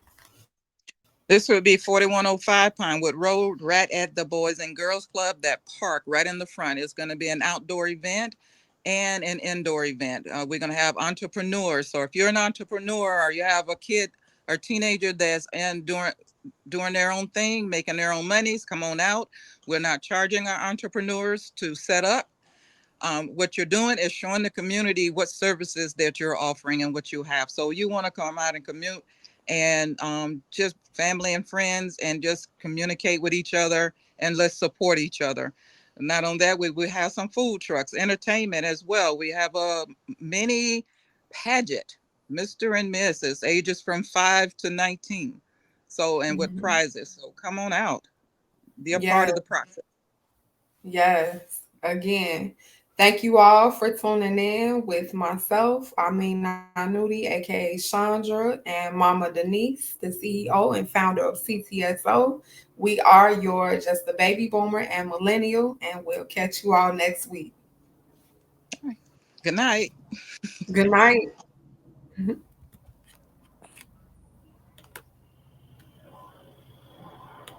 Speaker 2: This would be 4105 Pinewood Road, right at the Boys and Girls Club, that park right in the front. It's going to be an outdoor event and an indoor event. We're going to have entrepreneurs. So if you're an entrepreneur or you have a kid or teenager that's and doing their own thing, making their own monies, come on out. We're not charging our entrepreneurs to set up. What you're doing is showing the community what services that you're offering and what you have. So you want to come out and commute and just family and friends and just communicate with each other and let's support each other. Not on that, we have some food trucks, entertainment as well. We have a mini pageant, Mr. and Mrs. ages from 5 to 19. So, and with
Speaker 1: Mhm.
Speaker 2: prizes. So come on out, be a part
Speaker 1: Yes,
Speaker 2: of the process.
Speaker 1: yes. Again, thank you all for tuning in with myself, Amin Anuti AKA Shondra, and Mama Denise, the CEO and founder of CTSO. We are your Just the Baby Boomer and Millennial, and we'll catch you all next week.
Speaker 2: Good night.
Speaker 1: Good night.